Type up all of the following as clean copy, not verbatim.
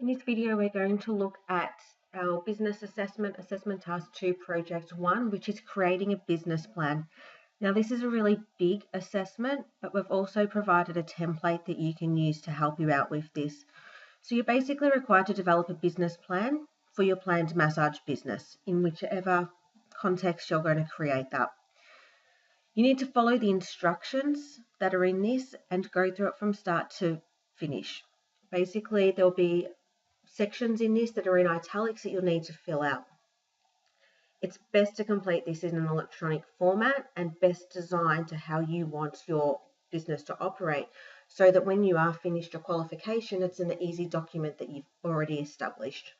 In this video, we're going to look at our business assessment task 2 project 1, which is creating a business plan. Now, this is a really big assessment, but we've also provided a template that you can use to help you out with this. So you're basically required to develop a business plan for your planned massage business in whichever context you're going to create that. You need to follow the instructions that are in this and go through it from start to finish. Basically, there'll be sections in this that are in italics that you'll need to fill out. It's best to complete this in an electronic format and best designed to how you want your business to operate, so that when you are finished your qualification, it's an easy document that you've already established.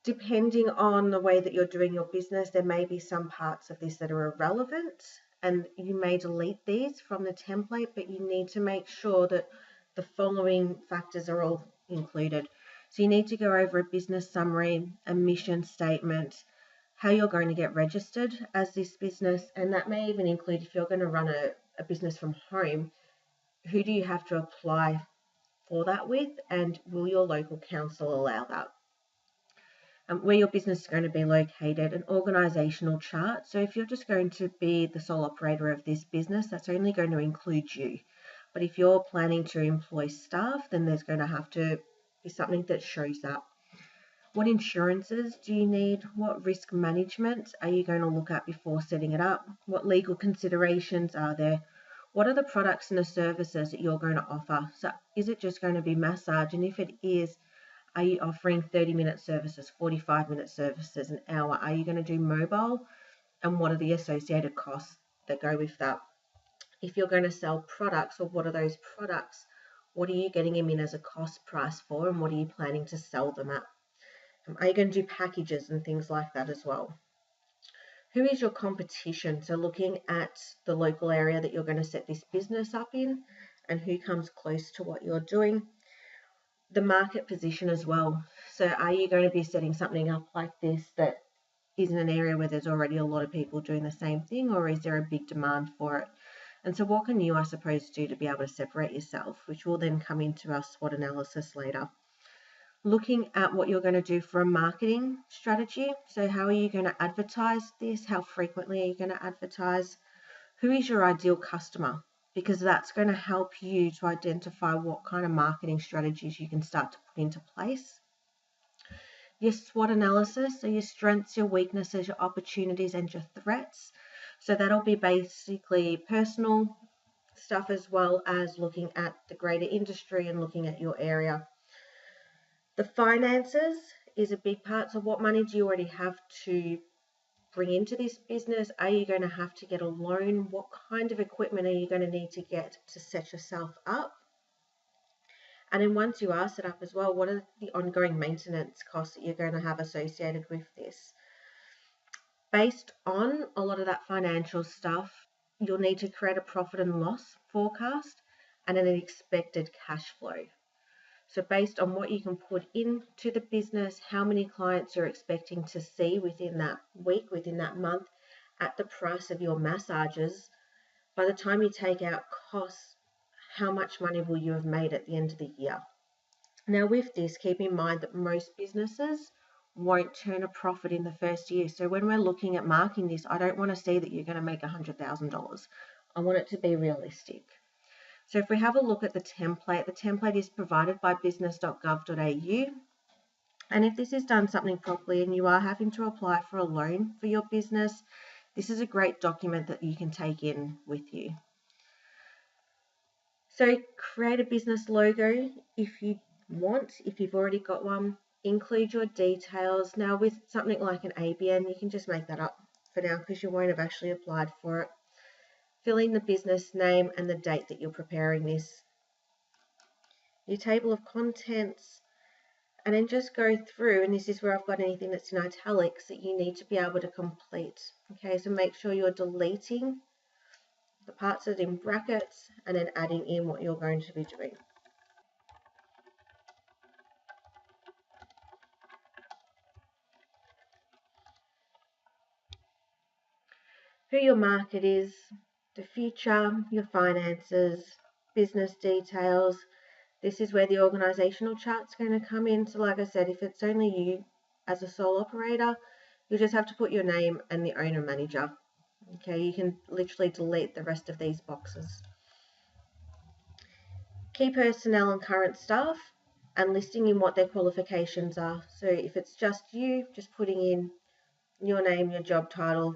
Depending on the way that you're doing your business, there may be some parts of this that are irrelevant and you may delete these from the template, but you need to make sure that the following factors are all included. So you need to go over a business summary, a mission statement, how you're going to get registered as this business, and that may even include if you're going to run a business from home, who do you have to apply for that with, and will your local council allow that? Where your business is going to be located, an organisational chart. So if you're just going to be the sole operator of this business, that's only going to include you. But if you're planning to employ staff, then there's going to have to be something that shows that. What insurances do you need? What risk management are you going to look at before setting it up? What legal considerations are there? What are the products and the services that you're going to offer? So is it just going to be massage? And if it is, are you offering 30-minute services, 45-minute services, an hour? Are you going to do mobile? And what are the associated costs that go with that? If you're going to sell products, or what are those products? What are you getting them in as a cost price for, and what are you planning to sell them at? Are you going to do packages and things like that as well? Who is your competition? So looking at the local area that you're going to set this business up in and who comes close to what you're doing. The market position as well. So are you going to be setting something up like this that is in an area where there's already a lot of people doing the same thing, or is there a big demand for it? And so what can you, I suppose, do to be able to separate yourself, which will then come into our SWOT analysis later. Looking at what you're going to do for a marketing strategy. So how are you going to advertise this? How frequently are you going to advertise? Who is your ideal customer? Because that's going to help you to identify what kind of marketing strategies you can start to put into place. Your SWOT analysis, so your strengths, your weaknesses, your opportunities, and your threats. So that'll be basically personal stuff as well as looking at the greater industry and looking at your area. The finances is a big part. So what money do you already have to bring into this business? Are you going to have to get a loan? What kind of equipment are you going to need to get to set yourself up? And then once you are set up as well, what are the ongoing maintenance costs that you're going to have associated with this? Based on a lot of that financial stuff, you'll need to create a profit and loss forecast and an expected cash flow. So based on what you can put into the business, how many clients you're expecting to see within that week, within that month, at the price of your massages, by the time you take out costs, how much money will you have made at the end of the year? Now with this, keep in mind that most businesses won't turn a profit in the first year. So when we're looking at marking this, I don't want to see that you're going to make $100,000. I want it to be realistic. So if we have a look at the template is provided by business.gov.au. And if this is done something properly and you are having to apply for a loan for your business, this is a great document that you can take in with you. So create a business logo if you want, if you've already got one. Include your details. Now with something like an ABN, you can just make that up for now because you won't have actually applied for it. Fill in the business name and the date that you're preparing this. Your table of contents, and then just go through, and this is where I've got anything that's in italics that you need to be able to complete. Okay, so make sure you're deleting the parts that are in brackets and then adding in what you're going to be doing. Who your market is, the future, your finances, business details, This is where the organizational chart's going to come in. So like I said, if it's only you as a sole operator, you just have to put your name and the owner manager. Okay, you can literally delete the rest of these boxes. Key personnel and current staff, and listing in what their qualifications are. So if it's just you, just putting in your name, your job title,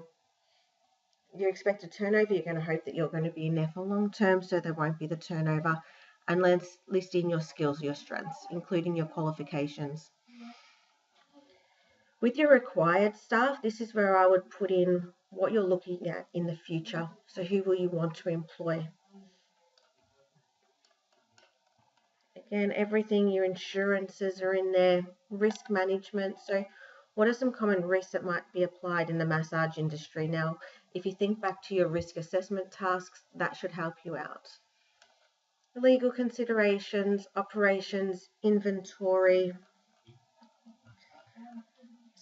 your expected turnover, you're going to hope that you're going to be in there for long term, so there won't be the turnover. And let's list in your skills, your strengths, including your qualifications. With your required staff, this is where I would put in what you're looking at in the future. So who will you want to employ? Again, everything, your insurances are in there, risk management. So what are some common risks that might be applied in the massage industry? Now, if you think back to your risk assessment tasks, that should help you out. Legal considerations, operations, inventory,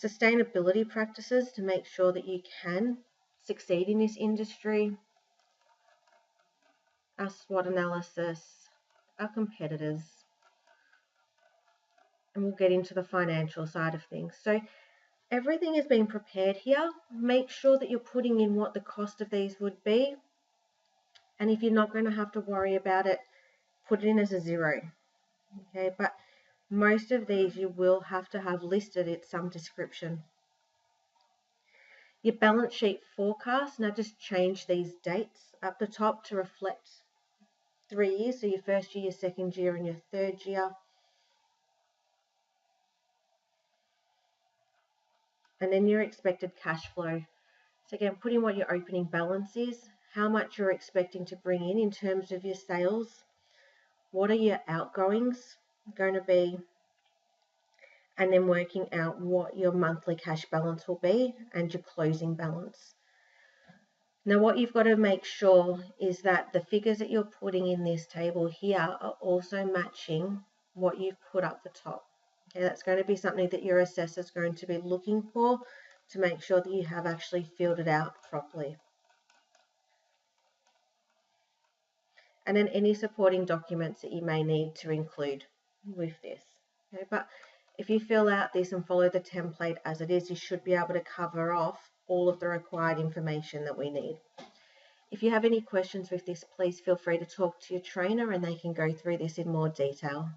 sustainability practices to make sure that you can succeed in this industry, our SWOT analysis, our competitors, and we'll get into the financial side of things. So everything is being prepared here. Make sure that you're putting in what the cost of these would be. And if you're not going to have to worry about it, put it in as a 0. Okay, but most of these you will have to have listed at some description. Your balance sheet forecast, now just change these dates up the top to reflect 3 years. So your first year, your second year, and your third year. And then your expected cash flow. So again, put in what your opening balance is, how much you're expecting to bring in terms of your sales, what are your outgoings going to be, and then working out what your monthly cash balance will be and your closing balance. Now what you've got to make sure is that the figures that you're putting in this table here are also matching what you've put up the top. Okay, that's going to be something that your assessor is going to be looking for to make sure that you have actually filled it out properly. And then any supporting documents that you may need to include with this. Okay, but if you fill out this and follow the template as it is, you should be able to cover off all of the required information that we need. If you have any questions with this, please feel free to talk to your trainer and they can go through this in more detail.